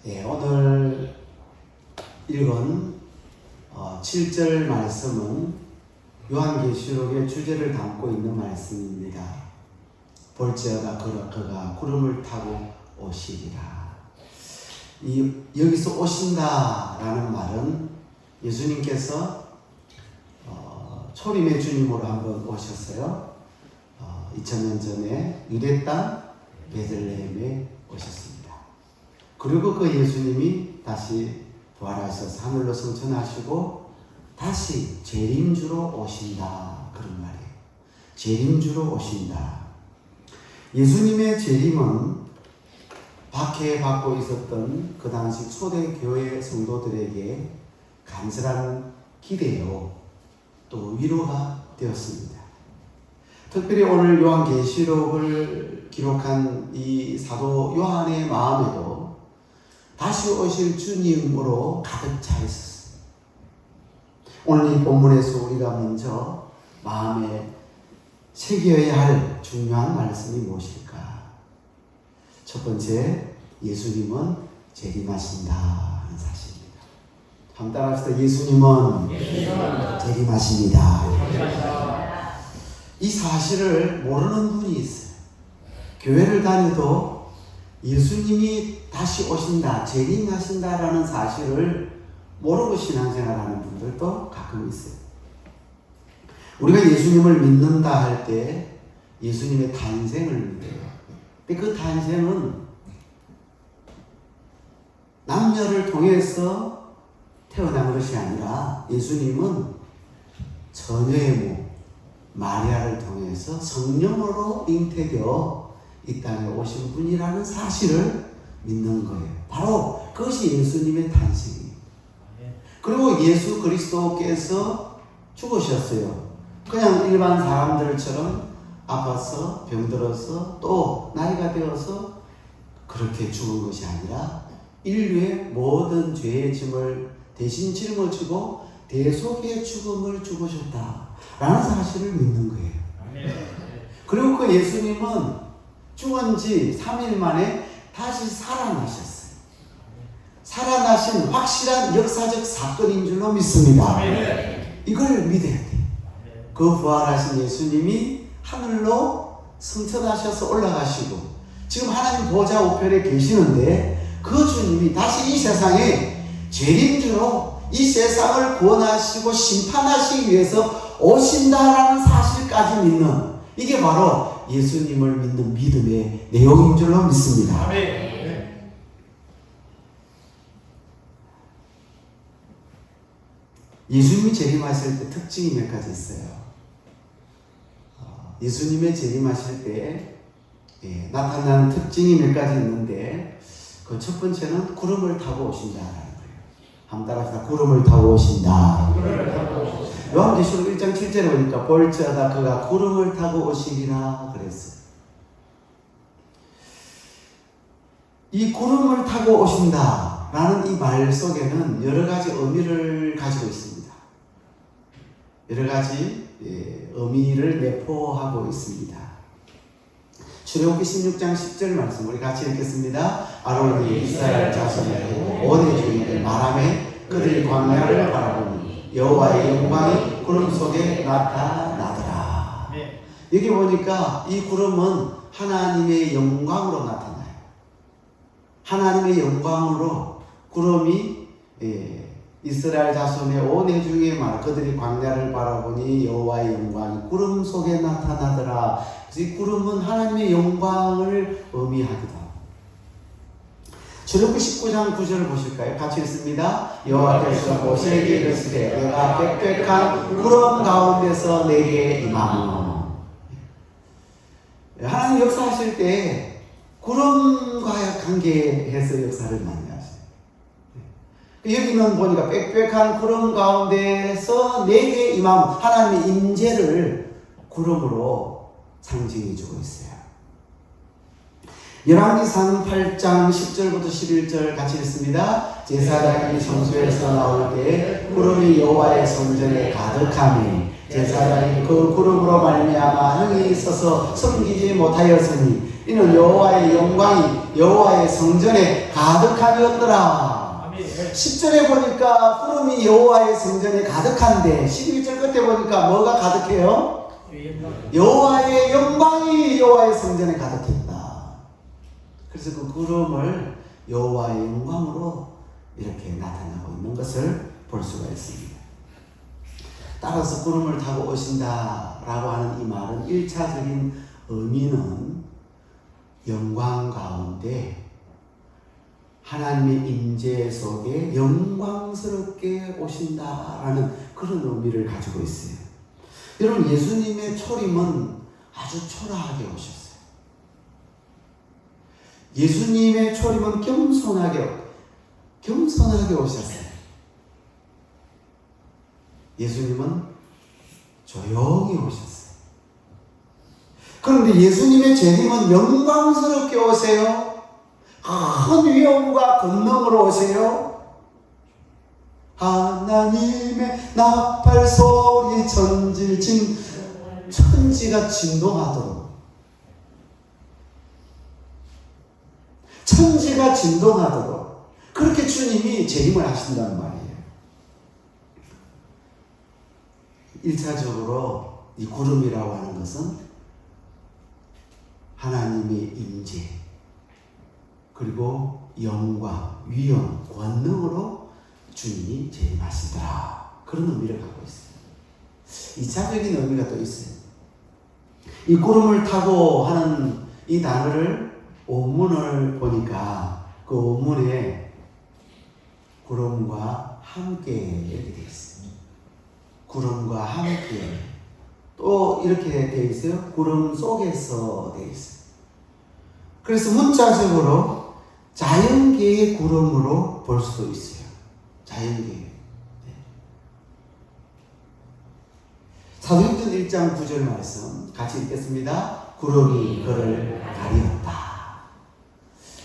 오늘 읽은 7절 말씀은 요한계시록의 주제를 담고 있는 말씀입니다. 볼지어다 그가 구름을 타고 오시리라. 여기서 오신다라는 말은 예수님께서 초림의 주님으로 한번 오셨어요. 2000년 전에 유대 땅 베들레헴에 오셨습니다. 그리고 그 예수님이 다시 부활하셔서 하늘로 승천하시고 다시 재림주로 오신다, 그런 말이에요. 재림주로 오신다. 예수님의 재림은 박해받고 있었던 그 당시 초대교회 성도들에게 간절한 기대요, 또 위로가 되었습니다. 특별히 오늘 요한계시록을 기록한 이 사도 요한의 마음에도 다시 오실 주님으로 가득 차 있었어요. 오늘 이 본문에서 우리가 먼저 마음에 새겨야 할 중요한 말씀이 무엇일까? 첫 번째, 예수님은 재림하신다 하는 사실입니다. 한번 따라합시다. 예수님은 재림하십니다. 이 사실을 모르는 분이 있어요. 교회를 다녀도 예수님이 다시 오신다, 재림하신다라는 사실을 모르고 신앙생활하는 분들도 가끔 있어요. 우리가 예수님을 믿는다 할 때 예수님의 탄생을 믿어요. 근데 그 탄생은 남녀를 통해서 태어난 것이 아니라 예수님은 처녀의 몸 마리아를 통해서 성령으로 잉태되어 이 땅에 오신 분이라는 사실을 믿는 거예요. 바로 그것이 예수님의 탄생이에요. 그리고 예수 그리스도께서 죽으셨어요. 그냥 일반 사람들처럼 아파서 병들어서 또 나이가 되어서 그렇게 죽은 것이 아니라 인류의 모든 죄의 짐을 대신 짊어지고 대속의 죽음을 죽으셨다라는 사실을 믿는 거예요. 그리고 그 예수님은 죽은 지 3일 만에 다시 살아나셨어요. 살아나신 확실한 역사적 사건인 줄로 믿습니다. 이걸 믿어야 돼요. 그 부활하신 예수님이 하늘로 승천하셔서 올라가시고 지금 하나님 보좌 우편에 계시는데 그 주님이 다시 이 세상에 재림주로 이 세상을 구원하시고 심판하시기 위해서 오신다라는 사실까지 믿는, 이게 바로 예수님을 믿는 믿음의 내용인 줄로 믿습니다. 아멘. 예수님이 재림하실 때 특징이 몇 가지 있어요. 예수님의 재림하실 때 나타나는 특징이 몇 가지 있는데 그 첫 번째는 구름을 타고 오신다라는 거예요. 한번 따라합시다. 구름을 타고 오신다. 요한계시록 1장 7절에 보니까 볼지어다 그가 구름을 타고 오시리라 그랬어요. 이 구름을 타고 오신다라는 이 말 속에는 여러 가지 의미를 가지고 있습니다. 여러 가지 의미를 내포하고 있습니다. 출애굽기 16장 10절 말씀 우리 같이 읽겠습니다. 아론이 이스라엘 자손에게 온 회중에게 말하매 그들이 광야를 바라보니 여호와의 영광이 구름 속에 나타나더라. 여기 보니까 이 구름은 하나님의 영광으로 나타나요. 하나님의 영광으로 구름이 이스라엘 자손의 온 회중에 말 그들이 광야를 바라보니 여호와의 영광이 구름 속에 나타나더라. 그래서 이 구름은 하나님의 영광을 의미하기도 합니다. 출애굽기 19장 9절을 보실까요? 같이 읽습니다. 여호와께서 모세에게 이르시되 내가 빽빽한 구름 가운데서 내게 임하노. 하나님 역사하실 때 구름과 관계해서 역사를 많이 하세요. 여기는 보니까 빽빽한 구름 가운데서 내게 임함, 하나님의 임재를 구름으로 상징해 주고 있어요. 열왕기상 8장 10절부터 11절 같이 읽습니다. 제사장이 성소에서 나올 때 구름이 여호와의 성전에 가득하니 제사장이 그 구름으로 말미암아 흥이 있어서 섬기지 못하였으니 이는 여호와의 영광이 여호와의 성전에 가득하였더라. 10절에 보니까 구름이 여호와의 성전에 가득한데 11절 끝에 보니까 뭐가 가득해요? 여호와의 영광이 여호와의 성전에 가득했다. 그래서 그 구름을 여호와의 영광으로 이렇게 나타나고 있는 것을 볼 수가 있습니다. 따라서 구름을 타고 오신다라고 하는 이 말은 1차적인 의미는 영광 가운데 하나님의 임재 속에 영광스럽게 오신다라는 그런 의미를 가지고 있어요. 여러분, 예수님의 초림은 아주 초라하게 오셨어요. 예수님의 초림은 겸손하게 오셨어요. 예수님은 조용히 오셨어요. 그런데 예수님의 재림은 영광스럽게 오세요. 큰 위엄과 권능으로 오세요. 하나님의 나팔 소리 천지가 진동하도록, 천지가 진동하도록 그렇게 주님이 재림을 하신다는 말이에요. 1차적으로 이 구름이라고 하는 것은 하나님의 임재 그리고 영광, 위엄, 권능으로 주님이 재림하시더라, 그런 의미를 갖고 있어요. 2차적인 의미가 또 있어요. 이 구름을 타고 하는 이 단어를 원문을 보니까 그 원문에 구름과 함께 이렇게 되어 있어요. 구름과 함께, 또 이렇게 되어 있어요. 구름 속에서 되어 있어요. 그래서 문자적으로 자연계의 구름으로 볼 수도 있어요. 자연계. 네. 사도행전 1장 9절 말씀 같이 읽겠습니다. 구름이 그를 가리었다.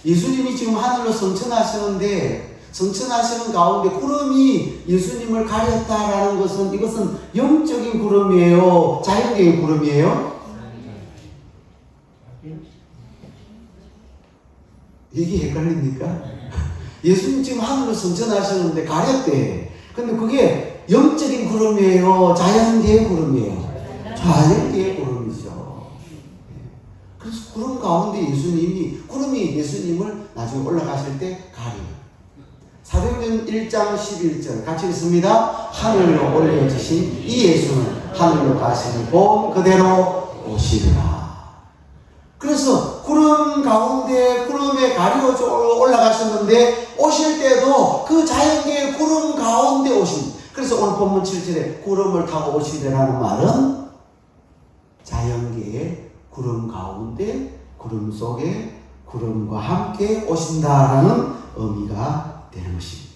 예수님이 지금 하늘로 성천하시는데, 성천하시는 가운데 구름이 예수님을 가렸다라는 것은, 이것은 영적인 구름이에요? 자연계의 구름이에요? 이게 헷갈립니까? 예수님 지금 하늘로 성천하시는데 가렸대. 근데 그게 영적인 구름이에요? 자연계의 구름이에요? 자연계의 구름이죠. 그래서 구름 가운데 구름이 예수님을 나중에 올라가실 때 가려요. 사도행전 1장 11절 같이 읽습니다. 하늘로 올려지신 이 예수는 하늘로 가시니 본 그대로 오시리라. 그래서 구름 가운데 구름에 가려져 올라가셨는데, 오실 때도 그 자연계의 구름 가운데 오신. 그래서 오늘 본문 7절에 구름을 타고 오시리라는 말은 자연계의 구름 가운데, 구름 속에 구름과 함께 오신다라는 의미가 되는 것입니다.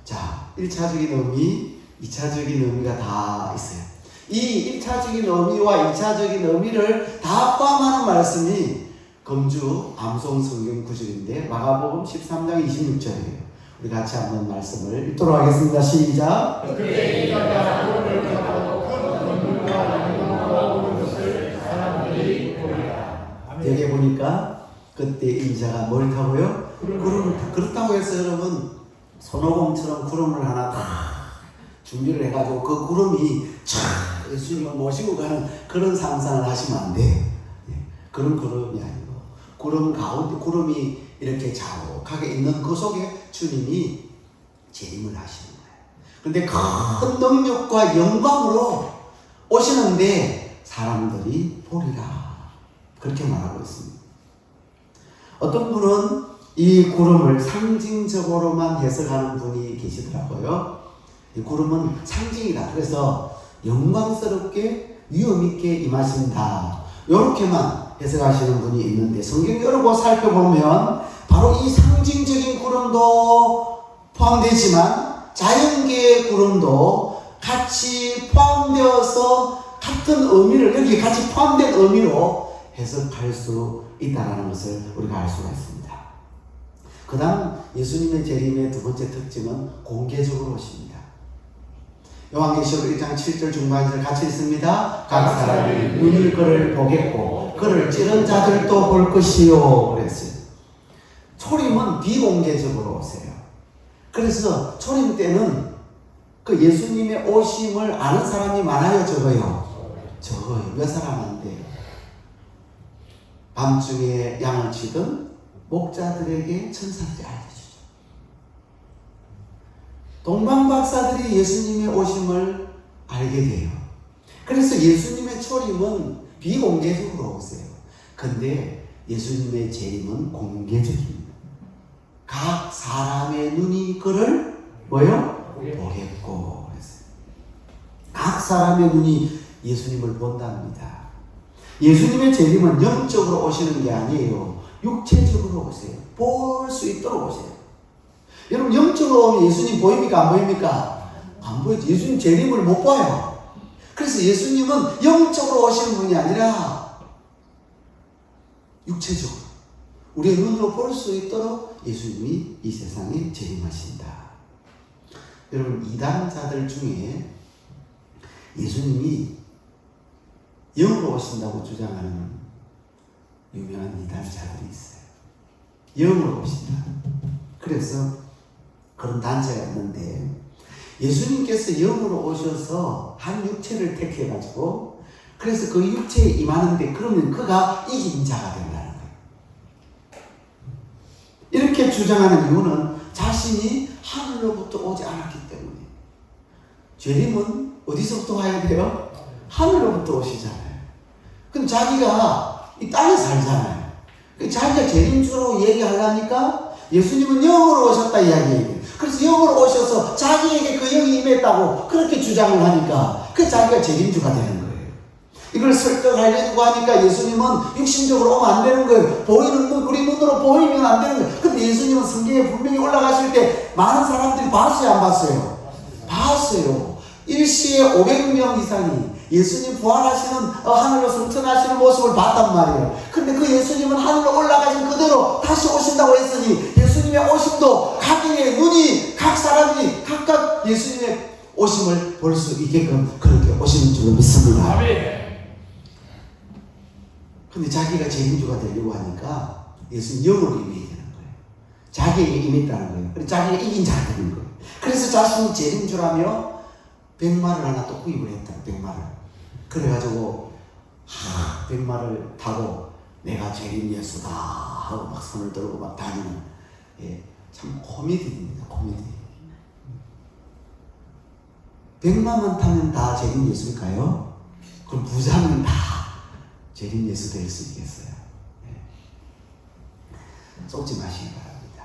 자, 1차적인 의미, 2차적인 의미가 다 있어요. 이 1차적인 의미와 2차적인 의미를 다 포함하는 말씀이 금주 암송 성경 구절인데 마가복음 13장 26절이에요. 우리 같이 한번 말씀을 읽도록 하겠습니다. 시작. 여기 보니까 그때 인자가 뭘 타고요? 구름을 타. 그렇다고 해서 여러분 손오공처럼 구름을 하나 다 준비를 해가지고 그 구름이 촤 예수님을 모시고 가는 그런 상상을 하시면 안 돼. 그런 구름이 아니고 구름 가운데 구름이 이렇게 자욱하게 있는 그 속에 주님이 재림을 하시는 거예요. 그런데 큰 능력과 영광으로 오시는데 사람들이 보리라, 그렇게 말하고 있습니다. 어떤 분은 이 구름을 상징적으로만 해석하는 분이 계시더라고요. 이 구름은 상징이다. 그래서 영광스럽게 위엄있게 임하신다, 이렇게만 해석하시는 분이 있는데, 성경 열고 살펴보면 바로 이 상징적인 구름도 포함되지만 자연계의 구름도 같이 포함되어서 같은 의미를, 여기 같이 포함된 의미로 해석할 수 있다는 것을 우리가 알 수가 있습니다. 그 다음 예수님의 재림의 두 번째 특징은 공개적으로 오십니다. 요한계시록 1장 7절 중반절 같이 읽습니다. 각 사람이 눈을 그를 보겠고 그 그를 찌른 자들도 볼 것이요 그랬어요. 초림은 비공개적으로 오세요. 그래서 초림 때는 그 예수님의 오심을 아는 사람이 많아요, 적어요? 적어요. 몇 사람 안 돼요. 밤중에 양을 치던 목자들에게 천사들이 알려주죠. 동방박사들이 예수님의 오심을 알게 돼요. 그래서 예수님의 초림은 비공개적으로 오세요. 근데 예수님의 재림은 공개적입니다. 각 사람의 눈이 그를 뭐요? 보겠고 그랬어요. 각 사람의 눈이 예수님을 본답니다. 예수님의 재림은 영적으로 오시는 게 아니에요. 육체적으로 오세요. 볼 수 있도록 오세요. 여러분 영적으로 오면 예수님 보입니까? 안 보입니까? 안 보이죠. 예수님 재림을 못 봐요. 그래서 예수님은 영적으로 오시는 분이 아니라 육체적으로 우리의 눈으로 볼 수 있도록 예수님이 이 세상에 재림하신다. 여러분 이단자들 중에 예수님이 영으로 오신다고 주장하는 유명한 이단자들이 있어요. 영으로 오신다. 그래서 그런 단체가 있는데 예수님께서 영으로 오셔서 한 육체를 택해가지고 그래서 그 육체에 임하는데 그러면 그가 이긴 자가 된다는 거예요. 이렇게 주장하는 이유는 자신이 하늘로부터 오지 않았기 때문에. 재림은 어디서부터 와야 돼요? 하늘로부터 오시잖아요. 그럼 자기가 이 땅에 살잖아요. 자기가 재림주로 얘기하려니까 예수님은 영으로 오셨다 이야기예요. 그래서 영으로 오셔서 자기에게 그 영이 임했다고 그렇게 주장을 하니까 그 자기가 재림주가 되는 거예요. 이걸 설득하려고 하니까 예수님은 육신적으로 오면 안 되는 거예요. 보이는 눈, 우리 눈으로 보이면 안 되는 거예요. 근데 예수님은 성경에 분명히 올라가실 때 많은 사람들이 봤어요, 안 봤어요? 봤어요. 일시에 500명 이상이 예수님 부활하시는 하늘로 승천하시는 모습을 봤단 말이에요. 근데 그 예수님은 하늘로 올라가신 그대로 다시 오신다고 했으니 예수님의 오심도 각인의 눈이 각 사람이 각각 예수님의 오심을 볼 수 있게끔 그렇게 오시는 줄로 믿습니다. 근데 자기가 재림주가 되려고 하니까 예수님 영으로 임해야 되는 거예요. 자기에게 임했다는 거예요. 그래서 자기가 이긴 자가 되는 거예요. 그래서 자신이 재림주라며 백마를 하나 또 구입을 했다. 백마를. 그래가지고 백마를 타고 내가 재림 예수다 하고 막 손을 들고 막 다니는 참 코미디입니다. 코미디. 백마만 타면 다 재림 예수일까요? 그럼 부자는 다 재림 예수 될 수 있겠어요? 쏟지 마시기 바랍니다.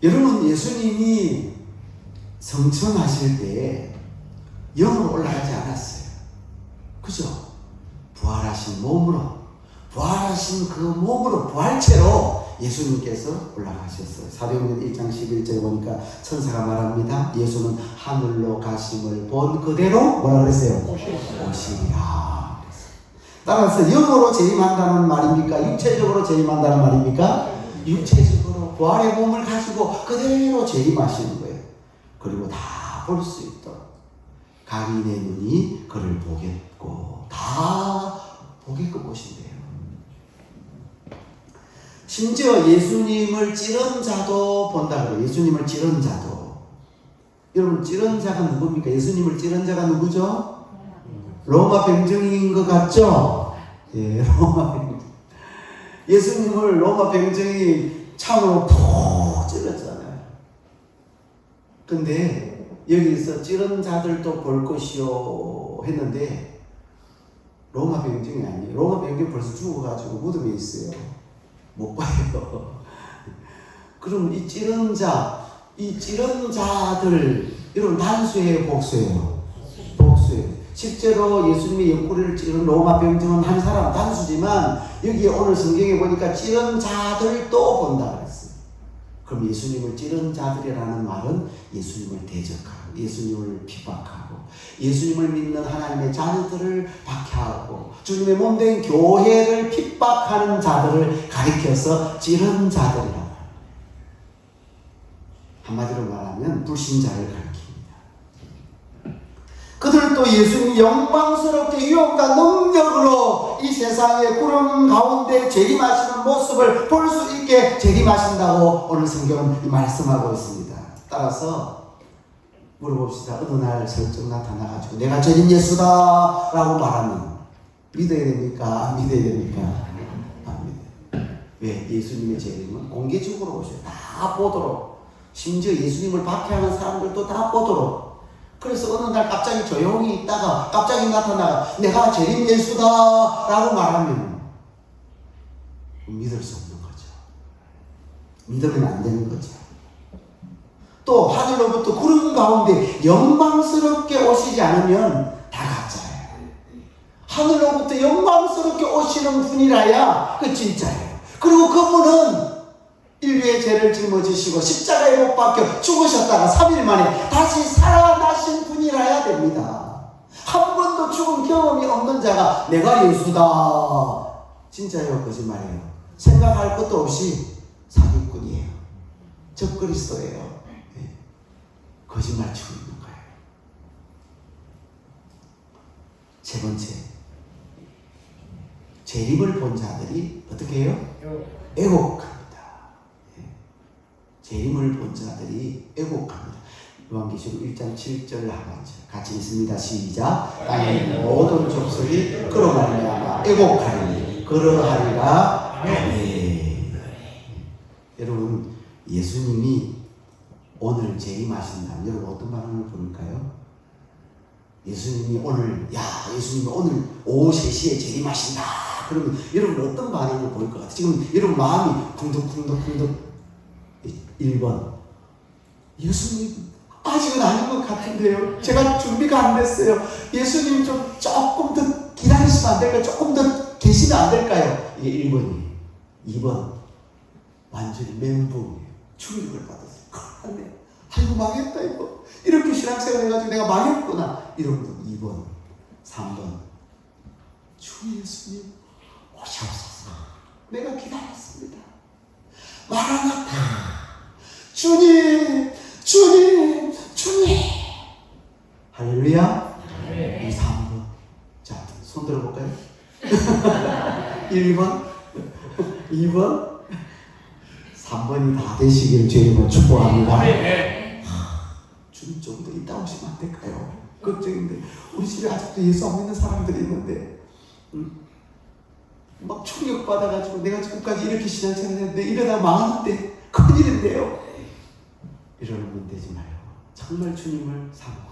여러분 예수님이 성천하실 때 영으로 올라가지 않았어요. 그죠? 부활하신 몸으로, 부활하신 그 몸으로, 부활체로 예수님께서 올라가셨어요. 사도행전 1장 11절에 보니까 천사가 말합니다. 예수는 하늘로 가심을 본 그대로 뭐라 그랬어요? 오시리라. 따라서 영으로 재림한다는 말입니까? 육체적으로 재림한다는 말입니까? 육체적으로 부활의 몸을 가지고 그대로 재림하시는 거예요. 그리고 다 볼 수 있도록 각인의 눈이 그를 보겠고 다 보게끔 오신대요. 심지어 예수님을 찌른 자도 본다 그래요. 예수님을 찌른 자도. 여러분 찌른 자가 누굽니까? 예수님을 찌른 자가 누구죠? 로마 병정인 것 같죠? 예, 로마 병정. 예수님을 로마 병정이 참으로 푹 찔렀잖아요. 근데 여기서 찌른 자들도 볼 것이요 했는데 로마 병정이 아니에요. 로마 병정이 벌써 죽어가지고 무덤에 있어요. 못 봐요. 그럼 이 찌른 자, 이 찌른 자들 이런 단수예요, 복수예요? 복수예요. 실제로 예수님의 옆구리를 찌른 로마 병정은 한 사람 단수지만 여기에 오늘 성경에 보니까 찌른 자들도 본다 그랬어요. 그럼 예수님을 찌른 자들이라는 말은 예수님을 대적하고 예수님을 핍박하고 예수님을 믿는 하나님의 자녀들을 박해하고 주님의 몸된 교회를 핍박하는 자들을 가리켜서 찌른 자들이라고 합니다. 한마디로 말하면 불신자를 가리킵니다. 그들도 예수님이 영광스럽게 유혹과 능력으로 이 세상의 구름 가운데 재림하시는 모습을 볼 수 있게 재림하신다고 오늘 성경은 말씀하고 있습니다. 따라서 물어봅시다. 어느 날 설정 나타나가지고 내가 재림 예수다 라고 말하면 믿어야 됩니까? 안 믿어야 됩니까? 안 믿어요. 왜? 예수님의 재림은 공개적으로 오셔요. 다 보도록. 심지어 예수님을 박해하는 사람들도 다 보도록. 그래서 어느 날 갑자기 조용히 있다가 갑자기 나타나가 내가 재림 예수다 라고 말하면 믿을 수 없는 거죠. 믿으면 안 되는 거죠. 또 하늘로부터 구름 가운데 영광스럽게 오시지 않으면 다 가짜예요. 하늘로부터 영광스럽게 오시는 분이라야 그 진짜예요. 그리고 그분은 인류의 죄를 짊어지시고 십자가에 못 박혀 죽으셨다가 3일 만에 다시 살아나신 분이라야 됩니다. 한 번도 죽은 경험이 없는 자가 내가 예수다. 진짜예요? 거짓말이에요? 생각할 것도 없이 사기꾼이에요. 적그리스도예요. 네. 거짓말 치고 있는 거예요. 세 번째, 재림을 본 자들이 어떻게 해요? 애곡합니다. 재림을 본 자들이 애곡합니다. 요한계시록 1장 7절 하반절 같이 있습니다. 시작. 땅의 모든 족속이 그로 말미암아 애곡하리니 그러하리라. 아멘. 여러분, 예수님이 오늘 재림하신다면 여러분 어떤 반응을 보일까요? 예수님이 오늘 오후 3시에 재림하신다 그러면 여러분 어떤 반응을 보일 것 같아요? 지금 여러분 마음이 쿵덕쿵덕쿵덕. 1번, 예수님 아직은 아닌 것 같은데요. 제가 준비가 안 됐어요. 예수님 좀 조금 더 기다리시면 안 될까요? 조금 더 계시면 안 될까요? 이게 1번이에요. 2번, 완전히 멘붕이에요. 충격을 받았어요. 안돼. 아이고 망했다 이거. 이렇게 신앙생활 해가지고 내가 망했구나. 이런 분. 2번, 3번, 주 예수님 오시옵소서. 내가 기다렸습니다. 마라나타. 주님, 주님, 주님. 할렐루야. 이 3번. 자, 손 들어볼까요? 1번, 2번, 3번이 다 되시기를 주님을 축복합니다. 주님 좀 더 이따 오시면 안 될까요? 걱정인데 우리 집에 아직도 예수 안 믿는 사람들이 있는데 막 충격받아가지고 내가 지금까지 이렇게 신앙생활 했는데 이러다 망하는데 큰일인데요. 이러는 분 되지 말고 정말 주님을 사모하고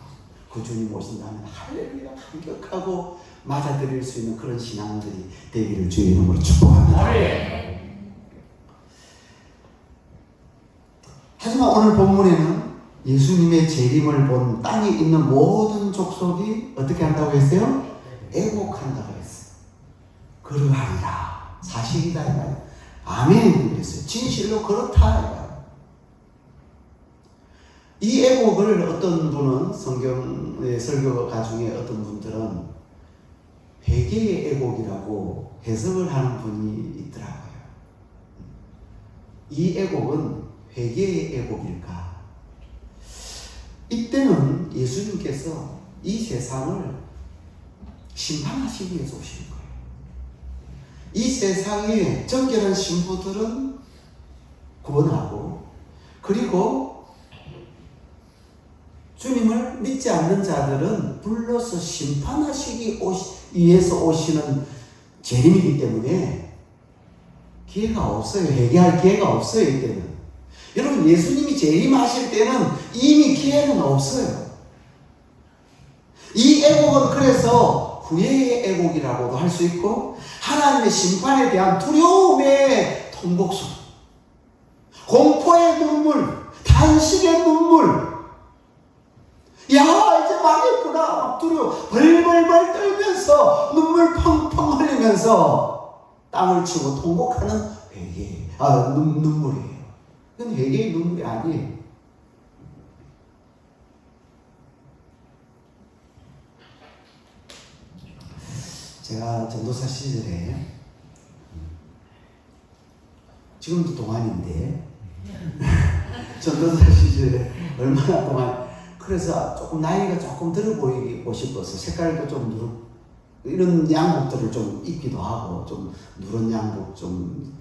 그 주님 오신다면 할렐루야 감격하고 맞아들일 수 있는 그런 신앙들이 되기를 주의 이름으로 축복합니다. 하지만 오늘 본문에는 예수님의 재림을 본 땅에 있는 모든 족속이 어떻게 한다고 했어요? 애곡한다고 했어요. 그러하리라. 사실이다 이 말이에요. 아멘 그랬어요. 진실로 그렇다 이 말이에요. 이 애곡을 어떤 분은 성경의 설교가 중에 어떤 분들은 회개의 애곡이라고 해석을 하는 분이 있더라고요. 이 애곡은 회개의 애곡일까? 이때는 예수님께서 이 세상을 심판하시기 위해서 오신 거예요. 이 세상의 정결한 신부들은 구원하고 그리고 주님을 믿지 않는 자들은 불러서 심판하시기 위해서 오시는 재림이기 때문에 기회가 없어요. 회개할 기회가 없어요. 이때는. 여러분 예수님이 재림하실 때는 이미 기회는 없어요. 이 애곡은 그래서 후회의 애곡이라고도 할 수 있고 하나님의 심판에 대한 두려움의 통곡소, 공포의 눈물, 탄식의 눈물. 야 이제 망했구나 막 두려워 벌벌벌 떨면서 눈물 펑펑 흘리면서 땅을 치고 통곡하는 회개 눈물이에요. 그건 회개의 눈물이 아니에요. 제가 전도사 시절에 지금도 동안인데 전도사 시절에 얼마나 동안 그래서 조금 나이가 조금 들어 보이고 싶어서 색깔도 좀 이런 양복들을 좀 입기도 하고, 좀 누런 양복, 좀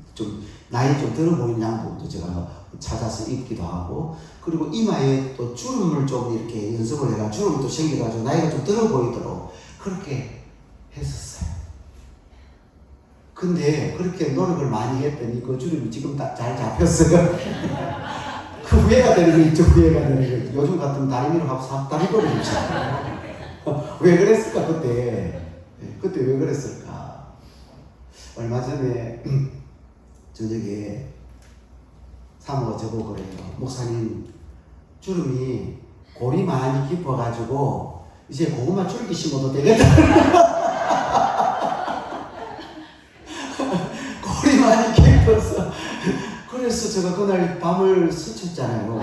나이 좀 들어 보이는 양복도 제가 찾아서 입기도 하고, 그리고 이마에 또 주름을 좀 이렇게 연습을 해가 주름도 생겨가지고 나이가 좀 들어 보이도록 그렇게 했었어요. 근데 그렇게 노력을 많이 했더니 그 주름이 지금 잘 잡혔어요. 그 후회가 되는 거 있죠, 후회가 되는 거. 요즘 같으면 다리 위로 가서 싹 다리 걸음이죠. 왜 그랬을까, 그때? 그때 왜 그랬을까? 얼마 전에 저녁에 사모가 저보고 그래요. 목사님, 주름이 골이 많이 깊어가지고 이제 고구마 줄기 심어도 되겠다. 골이 많이 깊어서. 그래서 제가 그날 밤을 스쳤잖아요.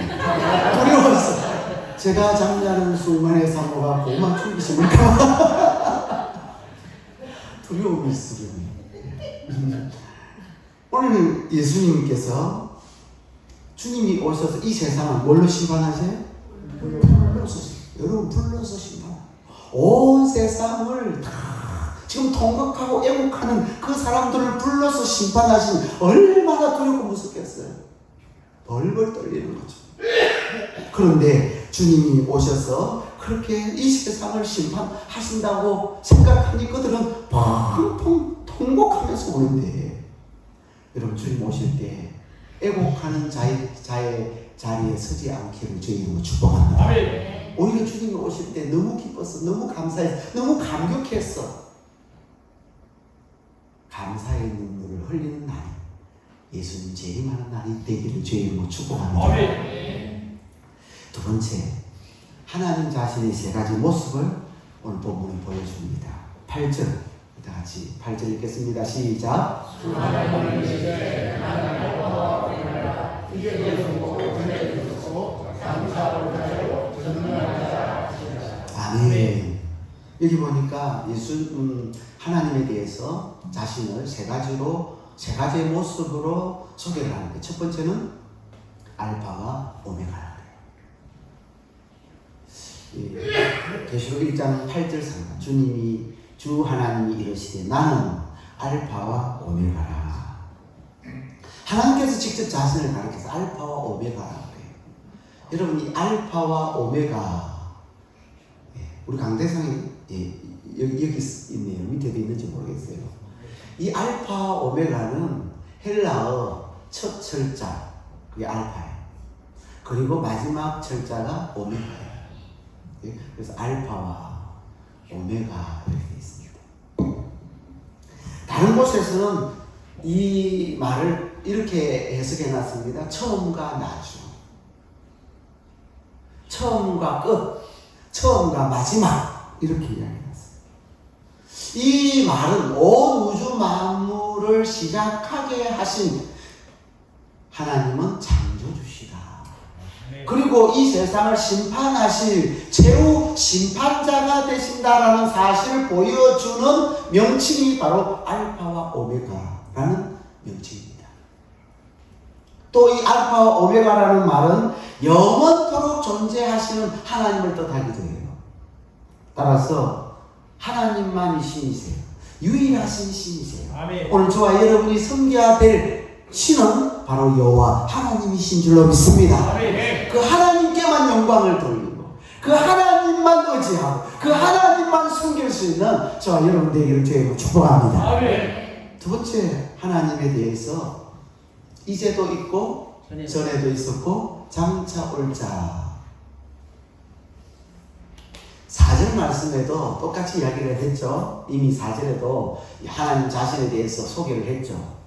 두려웠어. 제가 잠자는 순간에 사모가 고구마 줄기 심을까. 두려움이 있으려니. 오늘 예수님께서 주님이 오셔서 이 세상을 뭘로 심판하세요? 여러분 불러서 심판. 온 세상을 다 지금 통곡하고 애곡하는 그 사람들을 불러서 심판하신 얼마나 두렵고 무섭겠어요. 벌벌 떨리는 거죠. 그런데 주님이 오셔서 그렇게 이 세상을 심판하신다고 생각하니 그들은 펑펑 통곡하면서 오는데, 여러분 주님 오실 때 애곡하는 자의 자리에 서지 않기를 주의 이름으로 축복합니다. 오히려 주님이 오실 때 너무 기뻤어, 너무 감사했어, 너무 감격했어. 감사의 눈물을 흘리는 날이 예수님 재림하는 날이 되기를 주의 이름으로 축복합니다. 두 번째, 하나님 자신의 세 가지 모습을 오늘 본문은 보여줍니다. 8절, 다 같이 8절 읽겠습니다. 시작. 아멘. 여기 보니까 하나님에 대해서 자신을 세 가지의 모습으로 소개를 하는데, 첫 번째는 알파와 오메가라. 계시록 1장 8절 상관, 주 하나님이 이르시되 나는 알파와 오메가라. 하나님께서 직접 자신을 가리켜서 알파와 오메가라 그래요. 여러분, 이 알파와 오메가, 우리 강대상에 여기 있네요. 밑에도 있는지 모르겠어요. 이 알파와 오메가는 헬라어 첫 철자, 그게 알파예요. 그리고 마지막 철자가 오메가예요. 그래서 알파와 오메가 이렇게 되어 있습니다. 다른 곳에서는 이 말을 이렇게 해석해 놨습니다. 처음과 나중, 처음과 끝, 처음과 마지막, 이렇게 이야기해 놨습니다. 이 말은 온 우주 만물을 시작하게 하신 하나님은 창조주시다. 그리고 이 세상을 심판하실 최후 심판자가 되신다라는 사실을 보여주는 명칭이 바로 알파와 오메가라는 명칭입니다. 또 이 알파와 오메가라는 말은 영원토록 존재하시는 하나님을 뜻하기도 해요. 따라서 하나님만이 신이세요. 유일하신 신이세요. 아멘. 오늘 저와 여러분이 섬겨야 될 신은 바로 여호와 하나님이신 줄로 믿습니다. 아멘. 그 하나님께만 영광을 돌리고 그 하나님만 의지하고 그 하나님만 섬길 수 있는 저와 여러분 되기를 주님으로 축복합니다. 아멘. 두 번째, 하나님에 대해서 이제도 있고 전에도 있었고 장차 올 자. 4절 말씀에도 똑같이 이야기를 했죠. 이미 4절에도 하나님 자신에 대해서 소개를 했죠.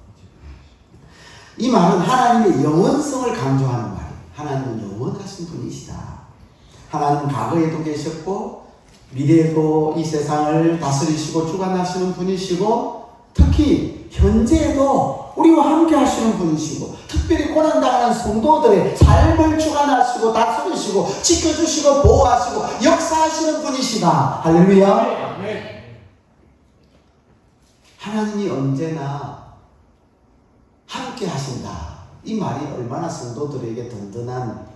이 말은 하나님의 영원성을 강조하는 말이에요. 하나님은 영원하신 분이시다. 하나님은 과거에도 계셨고 미래에도 이 세상을 다스리시고 주관하시는 분이시고 특히 현재에도 우리와 함께 하시는 분이시고 특별히 고난당하는 성도들의 삶을 주관하시고 다스리시고 지켜주시고 보호하시고 역사하시는 분이시다. 할렐루야. 하나님이 언제나 함께 하신다. 이 말이 얼마나 성도들에게 든든한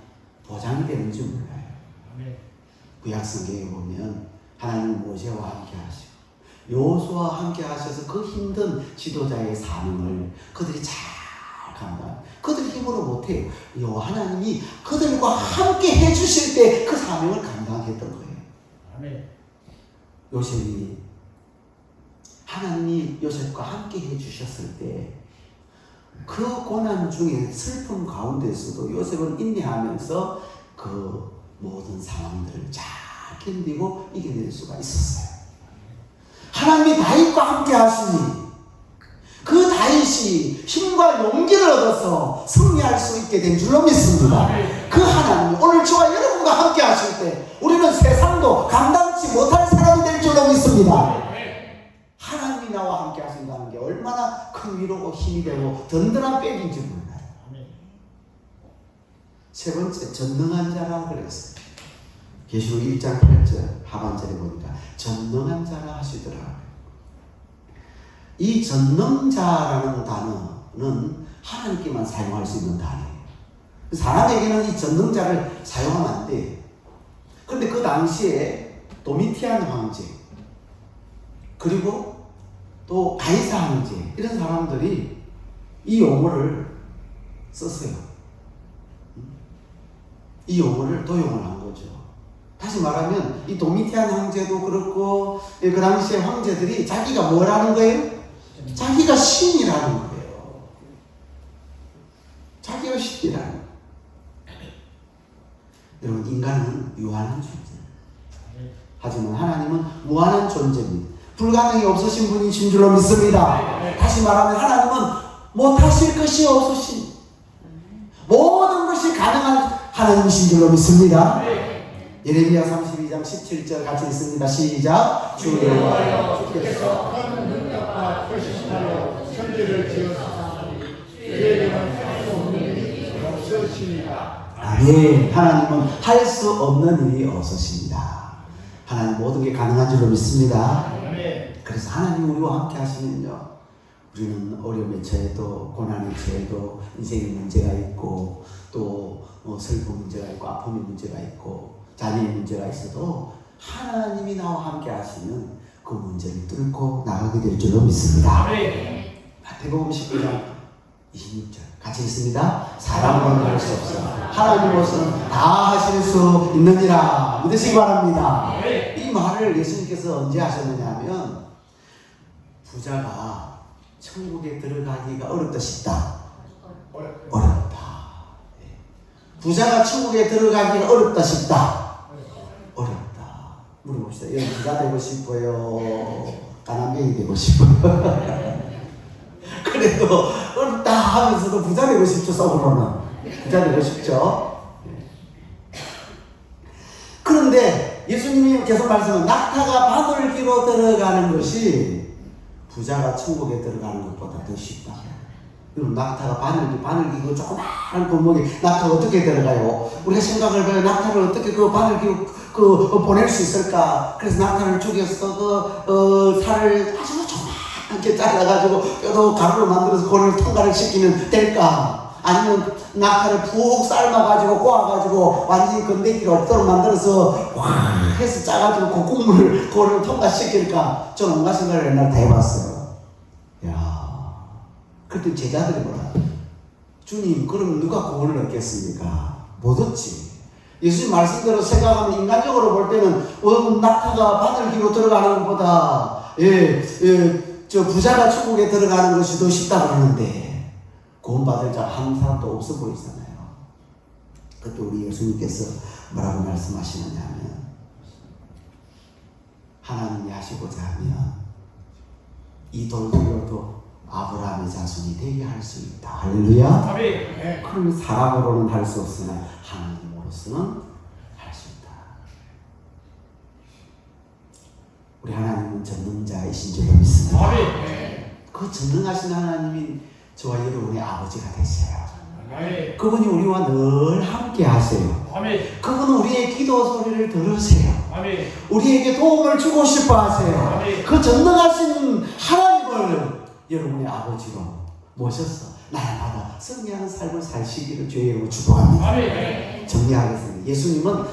보장이 되는지 몰라요. 구약 성경에 보면 하나님 모세와 함께 하시고 여호수아와 함께 하셔서 그 힘든 지도자의 사명을 그들이 잘 감당. 그들 힘으로 못해요. 하나님이 그들과 함께 해주실 때 그 사명을 감당했던 거예요. 요셉이 하나님이 요셉과 함께 해주셨을 때 그 고난 중에 슬픔 가운데서도 요셉은 인내하면서 그 모든 상황들을 잘 견디고 이겨낼 수가 있었어요. 하나님이 다윗과 함께 하시니 그 다윗이 힘과 용기를 얻어서 승리할 수 있게 된 줄로 믿습니다. 그 하나님이 오늘 저와 여러분과 함께 하실 때 우리는 세상도 감당치 못할 사람이 될 줄로 믿습니다. 하나님이 나와 함께 하신다는 게 얼마나 큰 위로고 힘이 되고 든든한 백인지 몰라요. 세 번째, 전능한 자라 그랬어요. 계시록 1장 8절 하반절에 보니까 전능한 자라 하시더라고요. 이 전능자라는 단어는 하나님께만 사용할 수 있는 단어예요. 사람에게는 이 전능자를 사용하면 안 돼요. 그런데 그 당시에 도미티안 황제 그리고 또 가이사 황제 이런 사람들이 이 용어를 썼어요. 이 용어를 도용을 한 거죠. 다시 말하면 이 도미티안 황제도 그렇고 그 당시에 황제들이 자기가 뭐라는 거예요? 자기가 신이라는 거예요. 자기가 신이라는 거예요. 여러분, 인간은 유한한 존재. 하지만 하나님은 무한한 존재입니다. 불가능이 없으신 분이신 줄로 믿습니다. 다시 말하면 하나님은 못하실 것이 없으신 모든 것이 가능한 하나님이신 줄로 믿습니다. 예레미야 32장 17절 같이 읽습니다. 시작. 주 여호와여 주께서 큰 능력과 표시하여 천지를 지으셨사오니 그에게는 할 수 없는 일이 없으시니라. 아멘. 하나님은 할 수 없는 일이 없으십니다. 하나님 모든 게 가능한 줄로 믿습니다. 그래서 하나님 우리와 함께 하시면요, 우리는 어려움에 처해도 고난에 처해도 인생의 문제가 있고 또 슬픈 문제가 있고 아픔의 문제가 있고 자녀의 문제가 있어도 하나님이 나와 함께 하시면 그 문제를 뚫고 나가게 될 줄로 믿습니다. 마태복음 19장 26절 같이 읽습니다. 사람으로는 할 수 없어 하나님으로서는 다 하실 수 있느니라 믿으시기 바랍니다. 이 말을 예수님께서 언제 하셨느냐 하면 부자가 천국에 들어가기가 어렵다 싶다. 어렵다. 부자가 천국에 들어가기가 어렵다 싶다. 어렵다. 물어봅시다. 여러분 부자 되고 싶어요? 가난뱅이 되고 싶어요? 그래도 어렵다 하면서도 부자 되고 싶죠. 속으로는 부자 되고 싶죠. 그런데 예수님이 계속 말씀은 낙타가 바늘기로 들어가는 것이 부자가 천국에 들어가는 것보다 더 쉽다. 그럼 낙타가 바늘기 그 조그마한 구멍에 낙타가 어떻게 들어가요? 우리가 생각을 해봐요. 낙타를 어떻게 그 바늘기 보낼 수 있을까? 그래서 낙타를 죽여서 살을 아주 조그맣게 잘라가지고 뼈도 가루로 만들어서 그걸 통과를 시키면 될까? 아니면 낙타를 푹 삶아가지고 꼬아가지고 완전히 건더기가 없도록 만들어서 와 해서 짜가지고 그 국물을 그거를 통과시킬까? 저는 온갖 생각을 옛날에 다 해봤어요. 야, 그때 제자들이 뭐라? 주님, 그럼 누가 구원을 얻겠습니까? 못 얻지. 예수님 말씀대로 생각하면 인간적으로 볼 때는 낙타가 바늘기로 들어가는 것보다 저 부자가 천국에 들어가는 것이 더 쉽다고 하는데 구원받을 자 한 사람도 없어 보이잖아요. 그때 우리 예수님께서 뭐라고 말씀하시느냐 하면 하나님이 하시고자 하면 이 돌들로도 아브라함의 자손이 되게 할 수 있다. 할렐루야. 그러면 사람으로는 할 수 없으나 하나님으로서는 할 수 있다. 우리 하나님은 전능자이신 줄로 믿습니다. 그 전능하신 하나님이 저와 여러분의 아버지가 되세요. 그분이 우리와 늘 함께 하세요. 그분은 우리의 기도 소리를 들으세요. 우리에게 도움을 주고 싶어 하세요. 그 전능하신 하나님을 여러분의 아버지로 모셔서 날마다 승리하는 삶을 사시기를 주의 이름으로 축복합니다. 정리하겠습니다. 예수님은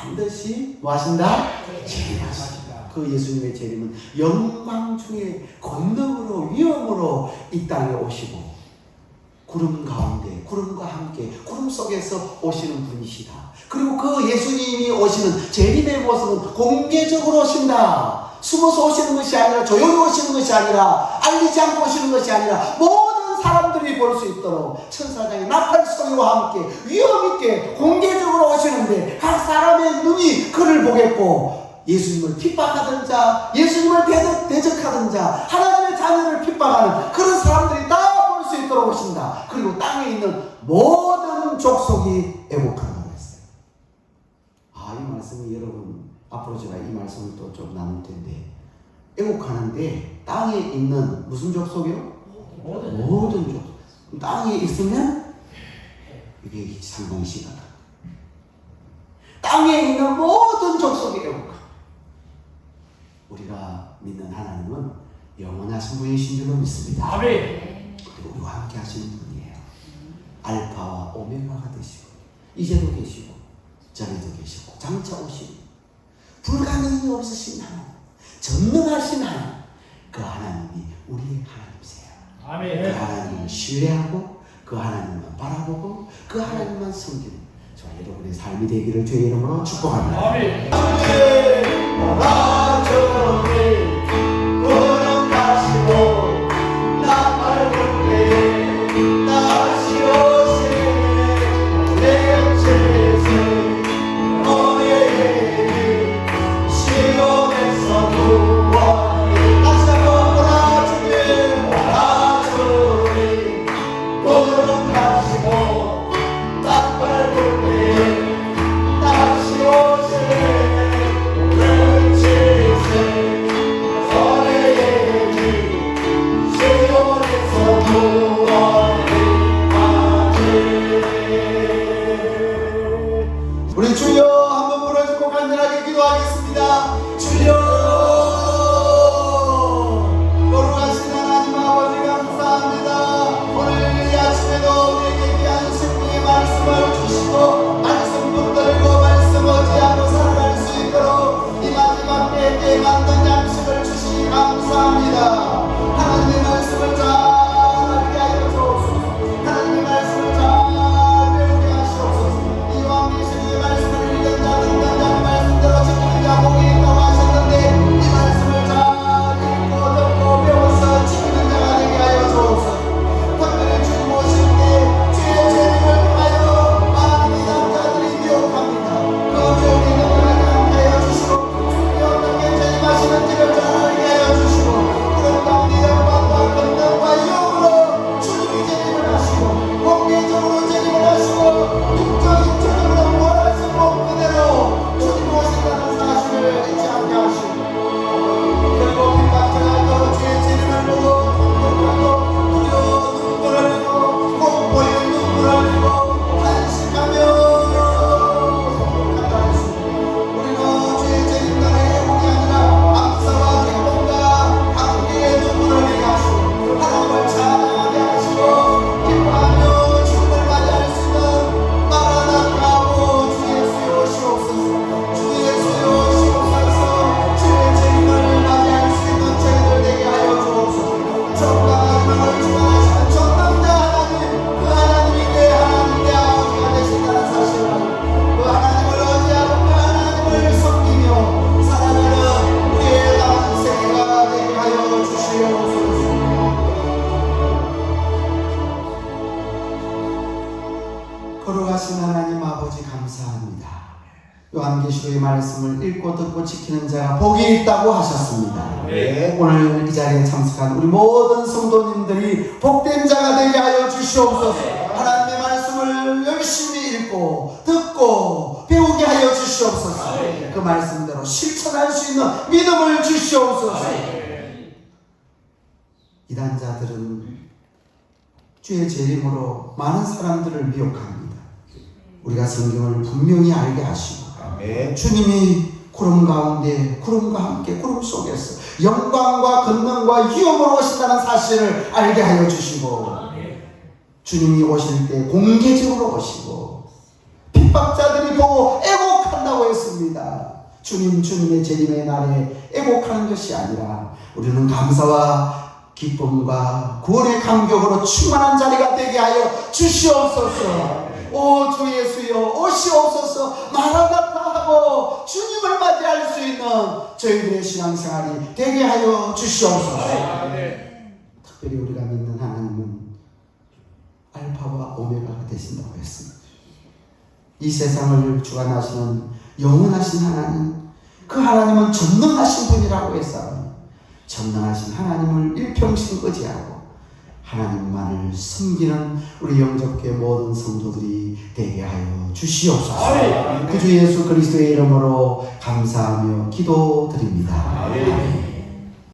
반드시 뭐 하신다? 재림하신다. 그 예수님의 재림은 영광 중에 권능으로 위엄으로 이 땅에 오시고 구름 가운데 구름과 함께 구름 속에서 오시는 분이시다. 그리고 그 예수님이 오시는 재림의 모습은 공개적으로 오신다. 숨어서 오시는 것이 아니라, 조용히 오시는 것이 아니라, 알리지 않고 오시는 것이 아니라 모든 사람들이 볼 수 있도록 천사장의 나팔 소리와 함께 위엄 있게 공개적으로 오시는데 각 사람의 눈이 그를 보겠고, 예수님을 핍박하던 자, 예수님을 대적하던 자, 하나님의 자녀를 핍박하는 그런 사람들이 다 볼 수 있도록 오신다. 그리고 땅에 있는 모든 족속이 애곡한다고 했어요. 이 말씀이 여러분, 앞으로 제가 이 말씀을 또 좀 나눌 텐데, 애곡하는데 땅에 있는 무슨 족속이요? 모든 족속. 땅에 있으면 이게 상봉시가다. 땅에 있는 모든 족속이 애곡합니다. 우리가 믿는 하나님은 영원하신 분이신 줄로 믿습니다. 아멘. 그리고 우리와 함께 하시는 분이에요. 알파와 오메가가 되시고, 이제도 계시고 전에도 계시고 장차 오시고 불가능이 없으신 하나님, 전능하신 하나님, 그 하나님이 우리의 하나님이세요. 아멘. 그 하나님을 신뢰하고 그 하나님만 바라보고 그 하나님만 섬기는 저와 여러분의 삶이 되기를 주의 이름으로 축복합니다. 아멘. 구름 가시고 나팔 불때 다시 오시네. 내 영체세 너의 시온에서 구원이 다시 한번 보라주니 구름 가시고 나팔 불때 다시 오시네. 우리 주여 한번 부르짖고 간절하게 기도하겠습니다. 주여, 거룩하신 하나님 아버지 감사합니다. 오늘 이 아침에도 우리에게 귀한 생명의 말씀을 주시고 말씀 붙들고 말씀 어지하고 살아갈 수 있도록 이 마지막 때에 만든 양식을 주시니 감사합니다. 하나님의 말씀을 잘 알게 하여 주옵소서. 하나님의 말씀을 잘 배우게 하시옵소서. 이와 계시는 말씀을 읽은 자, 듣는 자의 말씀대로 지키는 자 복이 있다고 하셨는데, 이 말씀을 잘 읽고 듣고 배워서 지키는 자가 되게 하여 주옵소서. 특별히 주님 오실 때 주의 재림을 통하여 많은 이단자들이 미혹합니다. 그 미혹이 넘어가지 않게 하여 주시고, 주님이 어떻게 재림하시는지를 잘 알게 하여 주시고, 그런 가운데 영광과 권능과 영으로 주님이 재림을 하시고, 공개적으로 재림을 하시고, 육적으로 부활하신 것 그대로 주님 오신다는 사실을 잊지 않게 하시고, 그리고 핍박자도 주의 재림을 보고 통곡하고 두려워 눈물 흘리고 공포에 눈물 흘리고 탄식하며 행복한다 하시고, 우리는 주의 재림날에 행복이 아니라 감사와 기쁨과 감기에 눈물 흘리게 하시고, 하나님을 찬양하게 하시고 기뻐하며 주님을 맞이할 수 있는 마라나타오 주 예수여 오시옵소서. 주 예수여 오시옵소서. 주의 재림을 맞이할 수 있는 저희들 되게 하여 주옵소서. 정당한 명을 주관하시는 전능자 하나님, 그 하나님이 내 하나님, 내 아버지가 되신다는 사실을 알고 그 하나님을 의지하고 그 하나님을 섬기며 살아가는 우리의 남은 생애가 되게 하여 주시옵소서. 거룩하신 하나님 아버지 감사합니다. 요한계시록의 말씀을 읽고 듣고 지키는 자가 복이 있다고 하셨습니다. 네. 오늘 이 자리에 참석한 우리 모든 성도님들이 복된 자가 되게 하여 주시옵소서. 하나님의 말씀을 열심히 읽고 듣고 배우게 하여 주시옵소서. 그 말씀대로 실천할 수 있는 믿음을 주시옵소서. 이단자들은 주의 재림으로 많은 사람들을 미혹합니다. 우리가 성경을 분명히 알게 하시고, 주님이 구름 가운데 구름과 함께 구름 속에서 영광과 권능과 위엄으로 오신다는 사실을 알게 하여 주시고, 주님이 오실 때 공개적으로 오시고 핍박자들이 보고 애곡한다고 했습니다. 있습니다. 주님의 재림의 날에 애곡하는 것이 아니라 우리는 감사와 기쁨과 구원의 감격으로 충만한 자리가 되게 하여 주시옵소서. 오 주 예수여 오시옵소서. 마라나타 하고 주님을 맞이할 수 있는 저희들의 신앙생활이 되게 하여 주시옵소서. 특별히 우리가 믿는 하나님은 알파와 오메가가 되신다고 했습니다. 이 세상을 주관하시는 영원하신 하나님, 그 하나님은 전능하신 분이라고 했사오니 전능하신 하나님을 일평생 의지하고 하나님만을 섬기는 우리 영접교회 모든 성도들이 되게 하여 주시옵소서. 구주 예수 그리스도의 이름으로 감사하며 기도드립니다. 아멘.